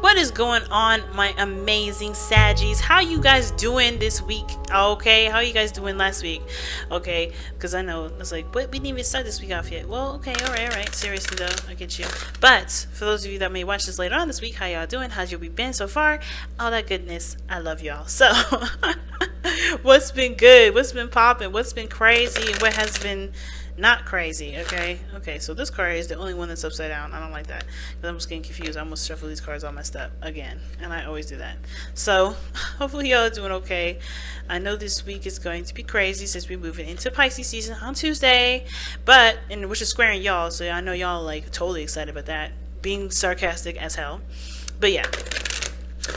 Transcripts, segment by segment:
What is going on, my amazing Saggies? How you guys doing this week? Okay, how you guys doing last week? Okay, because I know it's like, what, we didn't even start this week off yet. Well, okay, all right. Seriously though, I get you. But for those of you that may watch this later on this week, how y'all doing? How's your week been so far? All that goodness. I love y'all. So, what's been good? What's been popping? What's been crazy? And what has been not crazy? Okay, so this card is the only one that's upside down. I don't like that because I'm just getting confused. I almost shuffle these cards all messed up again, and I always do that. So hopefully y'all are doing okay. I know this week is going to be crazy since we're moving into Pisces season on Tuesday, which is squaring y'all, so I know y'all like totally excited about that, being sarcastic as hell. But yeah,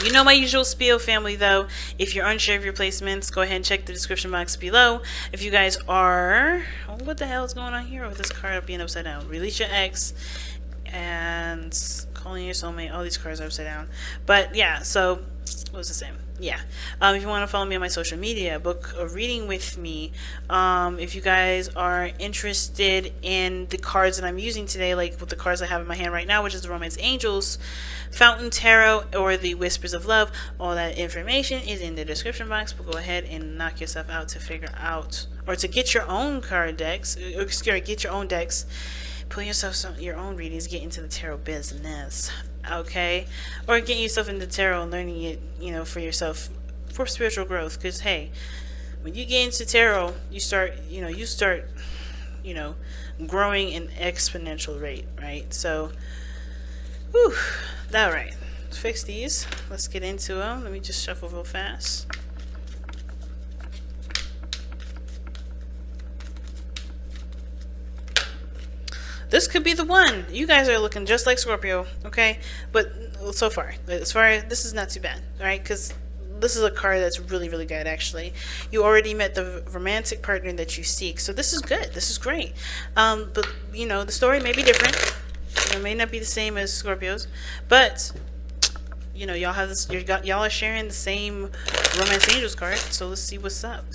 you know my usual spiel, family, though. If you're unsure of your placements, go ahead and check the description box below. If you guys are... Oh, what the hell is going on here with this card being upside down? Release your ex and calling your soulmate. All these cards are upside down. But yeah, so what was the same? Yeah. If you want to follow me on my social media, book a reading with me. If you guys are interested in the cards that I'm using today, like with the cards I have in my hand right now, which is the Romance Angels, Fountain Tarot, or the Whispers of Love, all that information is in the description box. But go ahead and knock yourself out to figure out, or to get your own card decks, or get your own decks, pull yourself your own readings, get into the tarot business. Okay, or getting yourself into tarot and learning it, for yourself, for spiritual growth. Because hey, when you get into tarot, you start growing in exponential rate, right? So, whew, all right, let's fix these. Let's get into them. Let me just shuffle real fast. This could be the one. You guys are looking just like Scorpio, okay? But so far, this is not too bad, all right? Because this is a card that's really, really good, actually. You already met the romantic partner that you seek, so this is good. This is great. But the story may be different. It may not be the same as Scorpio's, but y'all have this. Y'all are sharing the same Romance Angels card. So let's see what's up.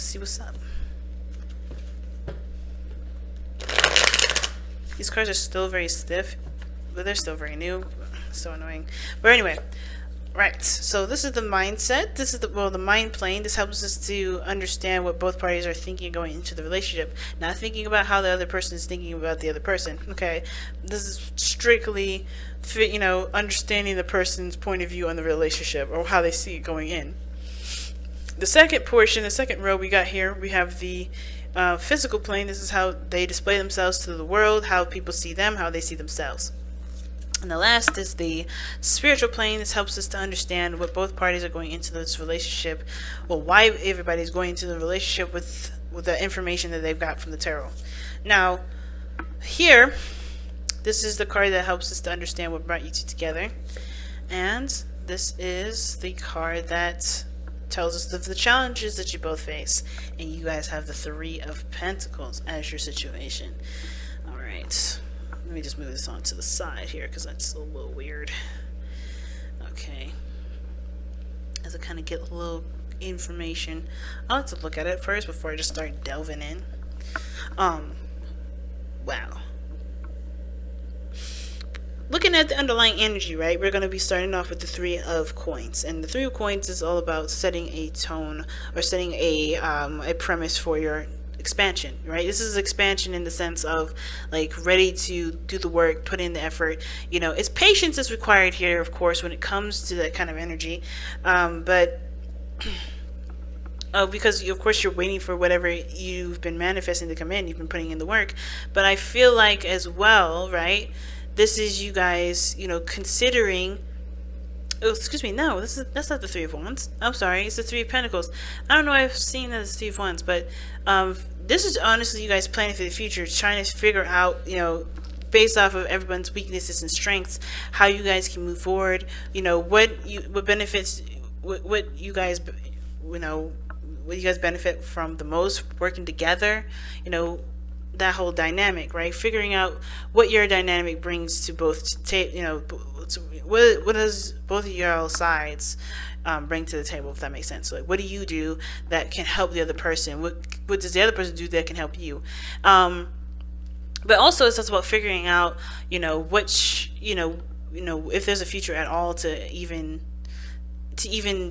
These cards are still very stiff, but they're still very new. So annoying. But anyway, right. So this is the mindset. This is the mind plane. This helps us to understand what both parties are thinking going into the relationship. Not thinking about how the other person is thinking about the other person. Okay. This is strictly, understanding the person's point of view on the relationship or how they see it going in. The second portion, the second row we got here, we have the physical plane. This is how they display themselves to the world, how people see them, how they see themselves. And the last is the spiritual plane. This helps us to understand what both parties are going into this relationship, why everybody's going into the relationship with the information that they've got from the tarot. Now, here, this is the card that helps us to understand what brought you two together. And this is the card that tells us the challenges that you both face. And you guys have the Three of Pentacles as your situation. All right. Let me just move this on to the side here because that's a little weird. Okay. As I kind of get a little information, I like to look at it first before I just start delving in. Wow. Looking at the underlying energy, right? We're going to be starting off with the Three of Coins, and the Three of Coins is all about setting a tone or setting a premise for your expansion, right? This is expansion in the sense of like ready to do the work, put in the effort. It's patience is required here, of course, when it comes to that kind of energy. Because of course you're waiting for whatever you've been manifesting to come in. You've been putting in the work, but I feel like as well, right? This is you guys, considering. Oh, excuse me. No, that's not the Three of Wands. I'm sorry. It's the Three of Pentacles. I don't know. I've seen that as Three of Wands, but this is honestly you guys planning for the future, trying to figure out, based off of everyone's weaknesses and strengths, how you guys can move forward. What benefits, what you guys benefit from the most, working together. That whole dynamic, right? Figuring out what your dynamic brings to both, what does both of your sides bring to the table, if that makes sense. So, like, what do you do that can help the other person? What does the other person do that can help you? But also it's just about figuring out, which, if there's a future at all to even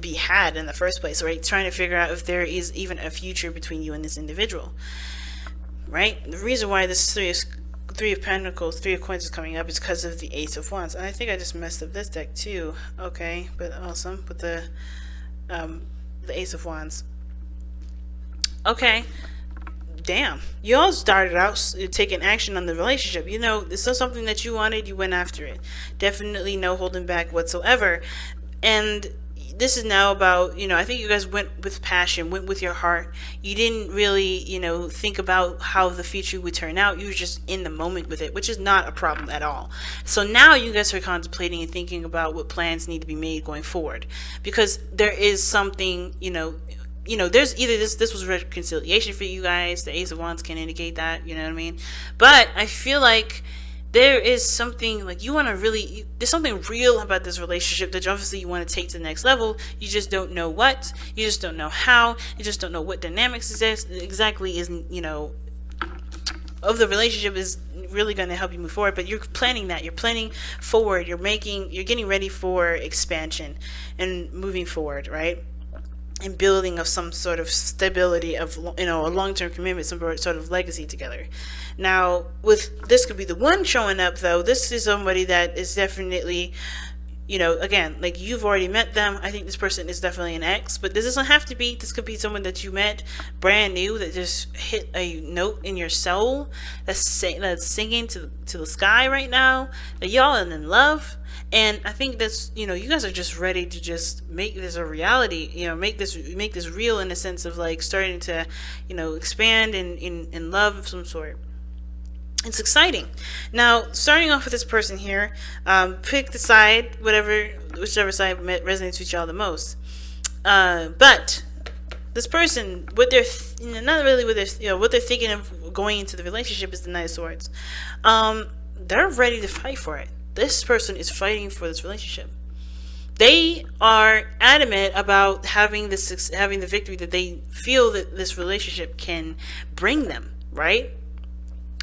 be had in the first place, right? Trying to figure out if there is even a future between you and this individual, right? The reason why this Three of Pentacles, Three of Coins is coming up is because of the Ace of Wands. And I think I just messed up this deck too. Okay, but awesome with the Ace of Wands. Okay. Damn, you all started out taking action on the relationship. This is something that you wanted, you went after it. Definitely no holding back whatsoever. And this is now about, I think you guys went with passion, went with your heart. You didn't really, think about how the future would turn out. You were just in the moment with it, which is not a problem at all. So now you guys are contemplating and thinking about what plans need to be made going forward. Because there is something, there's either this was reconciliation for you guys. The Ace of Wands can indicate that, you know what I mean? But I feel like there is something like there's something real about this relationship that obviously you want to take to the next level. You just don't know what, you just don't know how, you just don't know what dynamics exactly is, of the relationship is really going to help you move forward. But you're planning that, you're planning forward, you're getting ready for expansion and moving forward, right? And building of some sort of stability of, a long-term commitment, some sort of legacy together. Now, this could be the one showing up, though. This is somebody that is definitely, again, like you've already met them. I think this person is definitely an ex, but this doesn't have to be. This could be someone that you met brand new that just hit a note in your soul that's singing to the sky right now. That y'all are in love. And I think that's, you guys are just ready to just make this a reality, make this real in a sense of like starting to, expand in love of some sort. It's exciting. Now, starting off with this person here, pick the side, whichever side resonates with y'all the most. But this person, what they're thinking of going into the relationship is the Knight of Swords. They're ready to fight for it. This person is fighting for this relationship. They are adamant about having the victory that they feel that this relationship can bring them, right?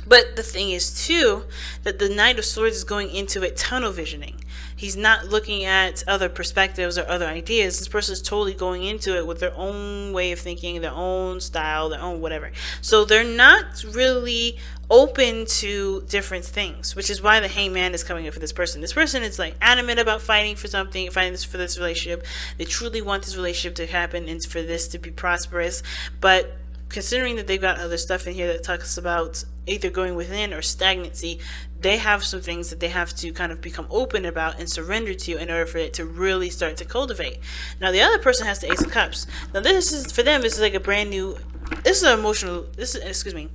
But the thing is too that the Knight of Swords is going into it tunnel visioning. He's not looking at other perspectives or other ideas. This person is totally going into it with their own way of thinking, their own style, their own whatever. So they're not really open to different things, which is why the Hangman is coming up for this person. This person is like adamant about fighting for something, for this relationship. They truly want this relationship to happen and for this to be prosperous. But considering that they've got other stuff in here that talks about either going within or stagnancy, they have some things that they have to kind of become open about and surrender to in order for it to really start to cultivate. Now, the other person has the Ace of Cups. Now, this is, for them, this is like a brand new, excuse me,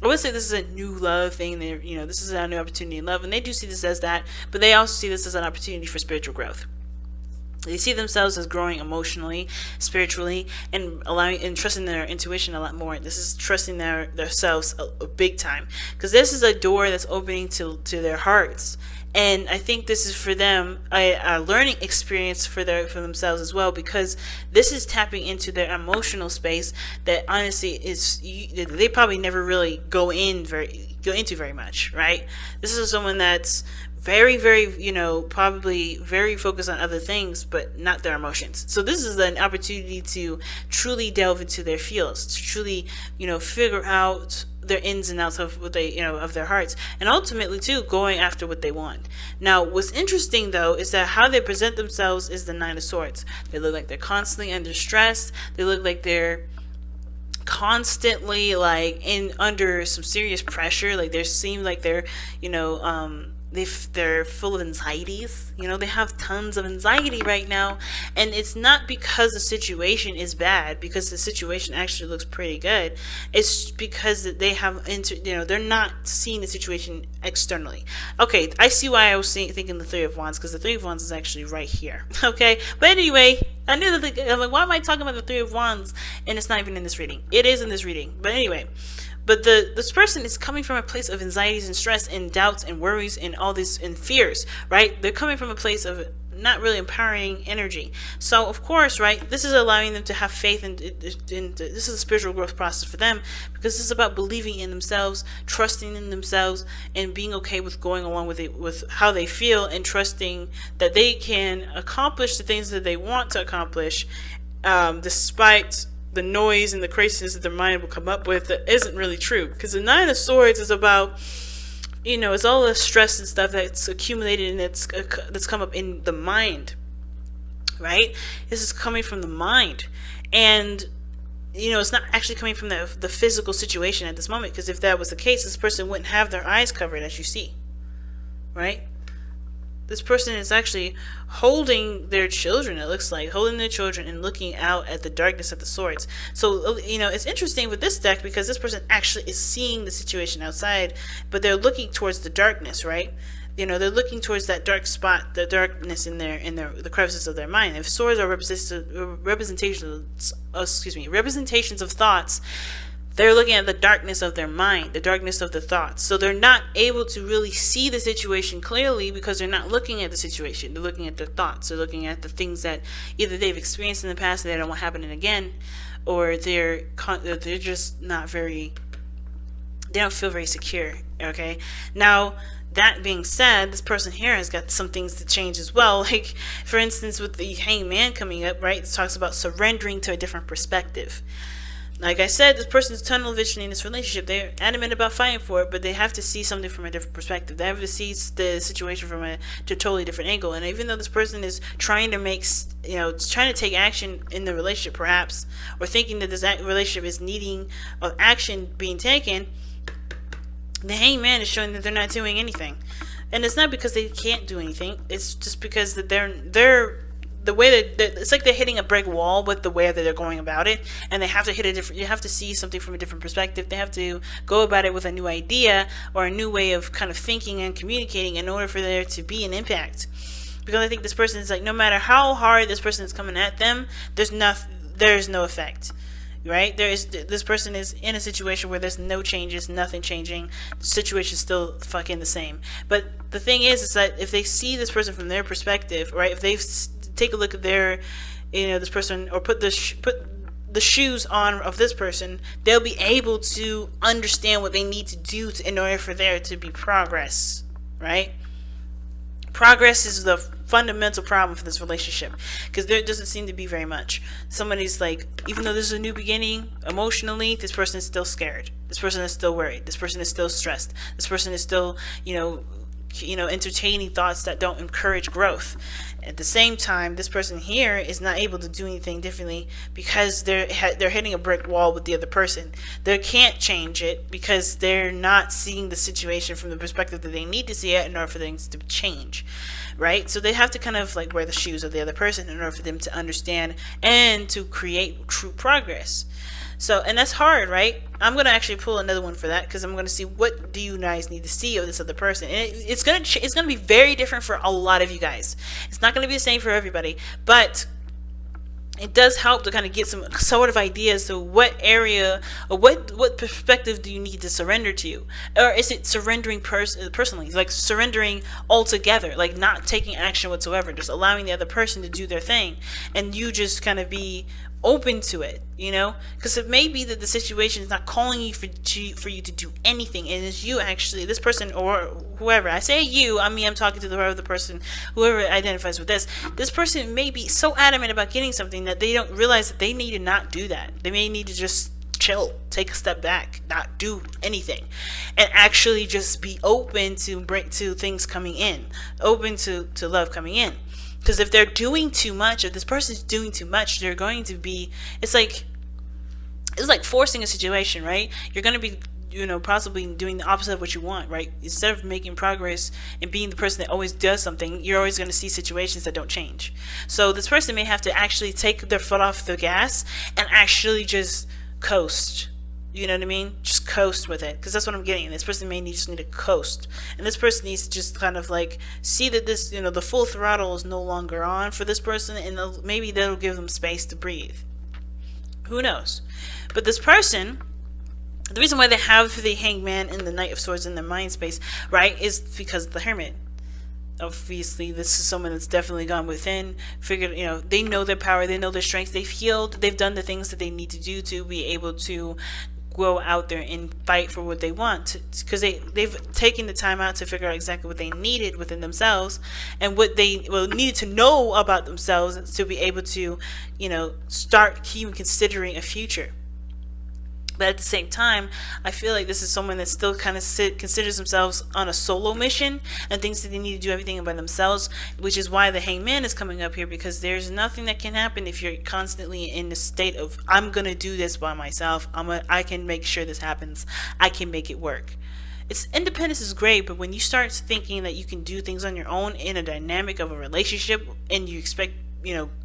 I would say this is a new love thing. This is a new opportunity in love, and they do see this as that, but they also see this as an opportunity for spiritual growth. They see themselves as growing emotionally, spiritually, and trusting their intuition a lot more. This is trusting themselves a big time, because this is a door that's opening to their hearts. And I think this is for them a learning experience for themselves as well, because this is tapping into their emotional space that honestly they probably never really go into very much, right? This is someone that's very, very, probably very focused on other things, but not their emotions. So this is an opportunity to truly delve into their feels, to truly, figure out their ins and outs of what they, of their hearts, and ultimately too going after what they want. Now, what's interesting though is that how they present themselves is the Nine of Swords. They look like they're constantly under stress. They look like they're constantly under some serious pressure. Like they seem like they're, they're full of anxieties. They have tons of anxiety right now, and it's not because the situation is bad, because the situation actually looks pretty good. It's because that they have they're not seeing the situation externally. Okay, I see why I was thinking the Three of Wands, because the Three of Wands is actually right here. Okay, but anyway, I knew that I'm like, why am I talking about the Three of Wands and it's not even in this reading? It is in this reading, but anyway. But this person is coming from a place of anxieties and stress and doubts and worries and all this and fears, right? They're coming from a place of not really empowering energy. So of course, right, this is allowing them to have faith in this is a spiritual growth process for them, because this is about believing in themselves, trusting in themselves, and being okay with going along with it, with how they feel, and trusting that they can accomplish the things that they want to accomplish, despite the noise and the craziness that their mind will come up with that isn't really true. Because the Nine of Swords is about, it's all the stress and stuff that's accumulated and that's come up in the mind, right? This is coming from the mind, and it's not actually coming from the physical situation at this moment, because if that was the case, this person wouldn't have their eyes covered, as you see, right? This person is actually holding their children, it looks like, holding their children and looking out at the darkness of the swords. So, it's interesting with this deck, because this person actually is seeing the situation outside, but they're looking towards the darkness, right? They're looking towards that dark spot, the darkness in the crevices of their mind. If swords are representations of thoughts, they're looking at the darkness of their mind, the darkness of the thoughts. So they're not able to really see the situation clearly, because they're not looking at the situation. They're looking at their thoughts. They're looking at the things that either they've experienced in the past that they don't want happening again, or they're just not very, they don't feel very secure, okay? Now, that being said, this person here has got some things to change as well. Like, for instance, with the Hanged Man coming up, right? It talks about surrendering to a different perspective. Like I said, this person's tunnel vision in this relationship. They're adamant about fighting for it, but they have to see something from a different perspective. They have to see the situation from a totally different angle. And even though this person is trying to trying to take action in the relationship, perhaps, or thinking that this relationship is needing of action being taken, the Hanged Man is showing that they're not doing anything. And it's not because they can't do anything. It's just because that they're the way that it's like they're hitting a brick wall with the way that they're going about it, and they have to hit a different. You have to see something from a different perspective. They have to go about it with a new idea or a new way of kind of thinking and communicating in order for there to be an impact. Because I think this person is like, no matter how hard this person is coming at them, there's no effect. Right? This person is in a situation where there's no changes, nothing changing. The situation is still fucking the same. But the thing is that if they see this person from their perspective, right? If they take a look at their, this person, or put the shoes on of this person, they'll be able to understand what they need to do in order for there to be progress, right? Progress is the fundamental problem for this relationship, because there doesn't seem to be very much. Somebody's like, even though this is a new beginning, emotionally, this person is still scared. This person is still worried. This person is still stressed. This person is still, entertaining thoughts that don't encourage growth. At the same time, this person here is not able to do anything differently, because they're hitting a brick wall with the other person. They can't change it because they're not seeing the situation from the perspective that they need to see it in order for things to change, right? So they have to kind of like wear the shoes of the other person in order for them to understand and to create true progress. So, and that's hard, right? I'm going to actually pull another one for that, because I'm going to see what do you guys need to see of this other person. And it's going to be very different for a lot of you guys. It's not going to be the same for everybody, but it does help to kind of get some sort of ideas to what area or what perspective do you need to surrender to, or is it surrendering personally, like surrendering altogether, like not taking action whatsoever, just allowing the other person to do their thing, and you just kind of be open to it, because it may be that the situation is not calling you for you to do anything, and it's you actually, this person or whoever. I say you, I'm talking to the other person, whoever identifies with this person may be so adamant about getting something that they don't realize that they need to not do that. They may need to just chill, take a step back, not do anything, and actually just be open to things coming in, open to love coming in. Because if they're doing too much, if this person's doing too much, they're going to be, it's like forcing a situation, right? You're going to be, possibly doing the opposite of what you want, right? Instead of making progress and being the person that always does something, you're always going to see situations that don't change. So this person may have to actually take their foot off the gas and actually just coast. You know what I mean? Just coast with it, because that's what I'm getting. This person may just need to coast, and this person needs to just kind of like see that this, the full throttle is no longer on for this person, and maybe that'll give them space to breathe. Who knows? But this person, the reason why they have the Hanged Man and the Knight of Swords in their mind space, right, is because of the Hermit. obviously this is someone that's definitely gone within, figured, they know their power, they know their strengths, they've healed, they've done the things that they need to do to be able to go out there and fight for what they want, because they've taken the time out to figure out exactly what they needed within themselves and what they needed to know about themselves to be able to start even considering a future. But at the same time, I feel like this is someone that still kind of considers themselves on a solo mission and thinks that they need to do everything by themselves, which is why the Hangman is coming up here, because there's nothing that can happen if you're constantly in the state of, I'm going to do this by myself. I can make sure this happens. I can make it work. Independence is great, but when you start thinking that you can do things on your own in a dynamic of a relationship and you expect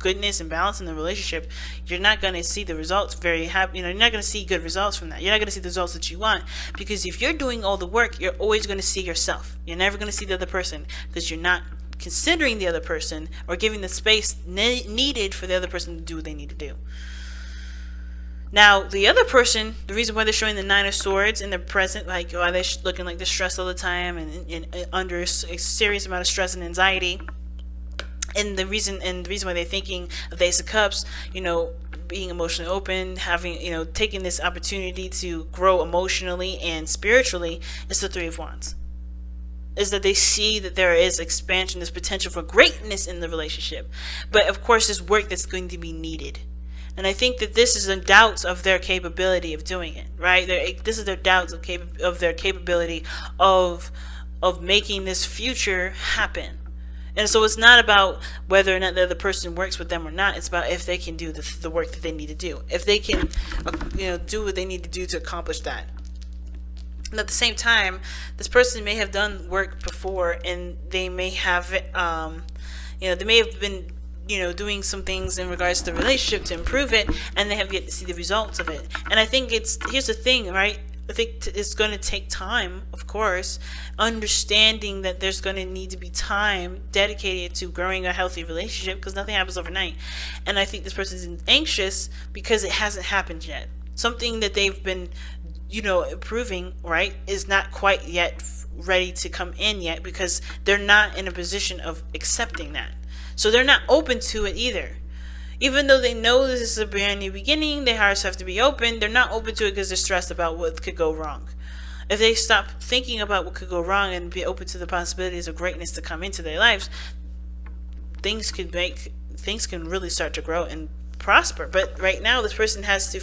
goodness and balance in the relationship, you're not going to see the results very happy. You're not going to see good results from that. You're not going to see the results that you want, because if you're doing all the work, you're always going to see yourself. You're never going to see the other person, because you're not considering the other person or giving the space needed for the other person to do what they need to do. Now, the other person, the reason why they're showing the Nine of Swords in the present, like, why they're looking like they're stressed all the time and under a serious amount of stress and anxiety, and the reason why they're thinking of the Ace of Cups, being emotionally open, having, taking this opportunity to grow emotionally and spiritually, is the Three of Wands. Is that they see that there is expansion, there's potential for greatness in the relationship. But of course, there's work that's going to be needed. And I think that this is the doubts of their capability of doing it, right? This is their doubts of their capability of making this future happen. And so it's not about whether or not the other person works with them or not. It's about if they can do the work that they need to do. If they can, do what they need to do to accomplish that. And at the same time, this person may have done work before, and they may have, they may have been, doing some things in regards to the relationship to improve it, and they have yet to see the results of it. And I think here's the thing, right? I think it's going to take time, of course, understanding that there's going to need to be time dedicated to growing a healthy relationship, because nothing happens overnight. And I think this person is anxious because it hasn't happened yet. Something that they've been, improving, right, is not quite yet ready to come in yet, because they're not in a position of accepting that. So they're not open to it either. Even though they know this is a brand new beginning, their hearts have to be open. They're not open to it because they're stressed about what could go wrong. If they stop thinking about what could go wrong and be open to the possibilities of greatness to come into their lives, things can really start to grow and prosper. But right now, this person has to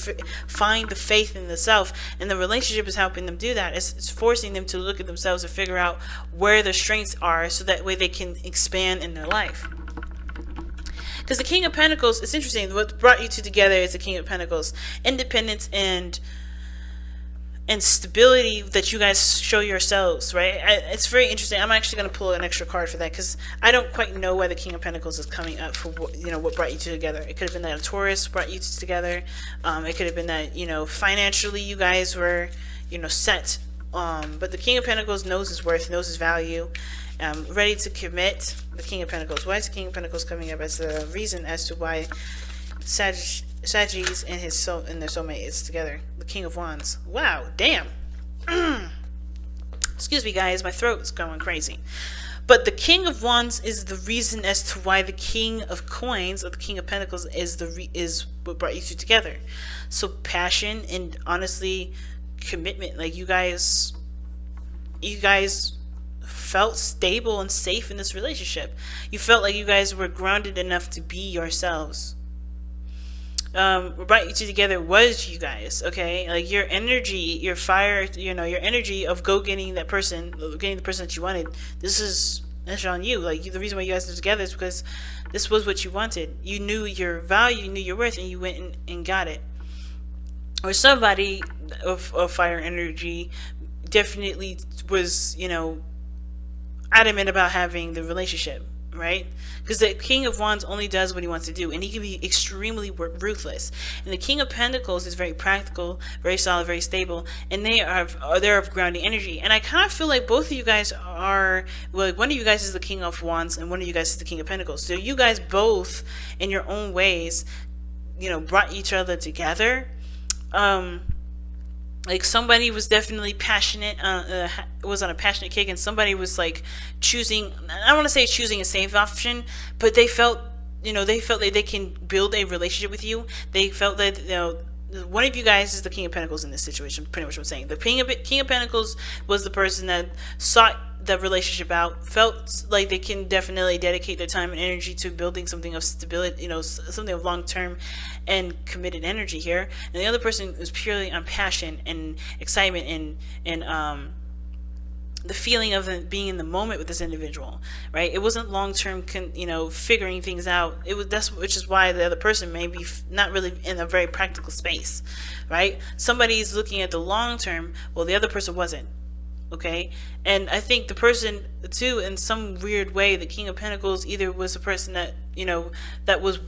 find the faith in the self, and the relationship is helping them do that. It's forcing them to look at themselves and figure out where their strengths are, so that way they can expand in their life. Because the King of Pentacles, it's interesting. What brought you two together is the King of Pentacles. Independence and stability that you guys show yourselves, right? It's very interesting. I'm actually going to pull an extra card for that, because I don't quite know why the King of Pentacles is coming up for what brought you two together. It could have been that a Taurus brought you two together. It could have been that financially you guys were set. But the King of Pentacles knows his worth, knows his value. Ready to commit. The King of Pentacles. Why is the King of Pentacles coming up as the reason as to why Sagittarius and their soulmate is together? The King of Wands. Wow, damn. Excuse me, guys, my throat is going crazy. But the King of Wands is the reason as to why the King of Coins, or the King of Pentacles, is what brought you two together. So passion and, honestly, commitment. Like, you guys felt stable and safe in this relationship. You felt like you guys were grounded enough to be yourselves. What brought you two together was you guys, okay? Like, your energy, your fire, your energy of getting the person that you wanted. That's on you. Like, the reason why you guys are together is because this was what you wanted. You knew your value, you knew your worth, and you went and got it. Or somebody of fire energy definitely was, adamant about having the relationship, right? Because the King of Wands only does what he wants to do, and he can be extremely ruthless. And the King of Pentacles is very practical, very solid, very stable, and they're of grounding energy. And I kind of feel like both of you guys are, well, one of you guys is the King of Wands, and one of you guys is the King of Pentacles. So you guys both, in your own ways, brought each other together. like somebody was definitely passionate, was on a passionate kick, and somebody was like choosing, I don't want to say choosing a safe option, but they felt, they felt that they can build a relationship with you. They felt that, one of you guys is the King of Pentacles in this situation, pretty much what I'm saying. The King of Pentacles was the person that sought the relationship out, felt like they can definitely dedicate their time and energy to building something of stability, something of long-term and committed energy here. And the other person was purely on passion and excitement and the feeling of being in the moment with this individual, right? It wasn't long-term, figuring things out. Which is why the other person may be not really in a very practical space, right? Somebody's looking at the long term, well, the other person wasn't. Okay, and I think the person too, in some weird way, the King of Pentacles either was a person that that was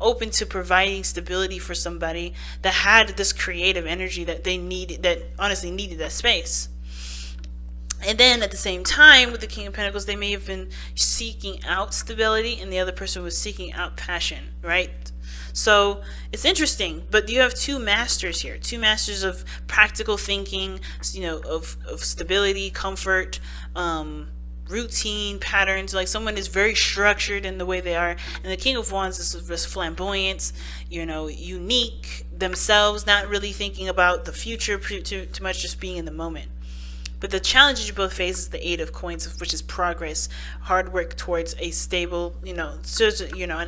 open to providing stability for somebody that had this creative energy that they needed, that honestly needed that space. And then at the same time, with the King of Pentacles, they may have been seeking out stability, and the other person was seeking out passion, right? So it's interesting, but you have two masters here, two masters of practical thinking, of stability, comfort, routine, patterns. Like someone is very structured in the way they are, and the King of Wands is this flamboyance, unique themselves, not really thinking about the future too much, just being in the moment. But the challenges you both face is the Eight of Coins, which is progress, hard work towards a stable, an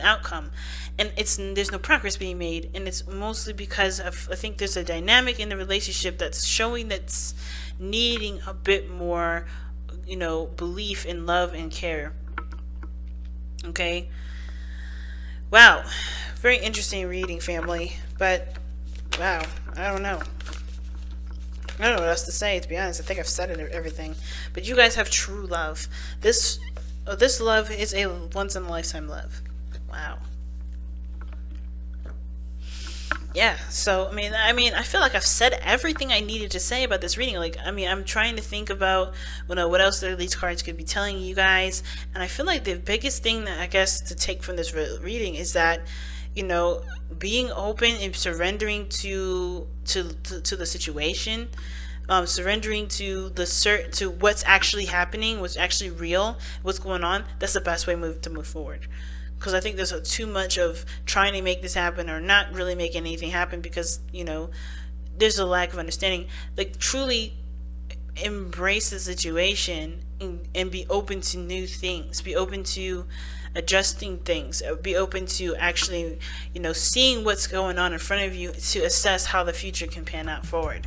outcome. And there's no progress being made, and it's mostly because I think there's a dynamic in the relationship that's showing that's needing a bit more, belief in love and care. Okay. Wow. Very interesting reading, family. But wow, I don't know what else to say, to be honest. I think I've said everything. But you guys have true love. This love is a once-in-a-lifetime love. Wow. Yeah, so, I mean, I feel like I've said everything I needed to say about this reading. Like, I'm trying to think about, what else these cards could be telling you guys. And I feel like the biggest thing that I guess to take from this reading is that, being open and surrendering to the situation, surrendering to to what's actually happening, what's actually real, what's going on. That's the best way to move forward. Because I think there's too much of trying to make this happen or not really make anything happen because there's a lack of understanding. Like, truly embrace the situation and be open to new things. Be open to adjusting things. Be open to actually, seeing what's going on in front of you to assess how the future can pan out forward.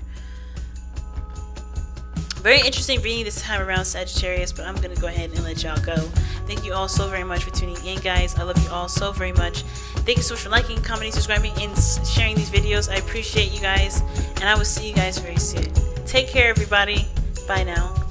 Very interesting reading this time around, Sagittarius, but I'm going to go ahead and let y'all go. Thank you all so very much for tuning in, guys. I love you all so very much. Thank you so much for liking, commenting, subscribing, and sharing these videos. I appreciate you guys, and I will see you guys very soon. Take care, everybody. Bye now.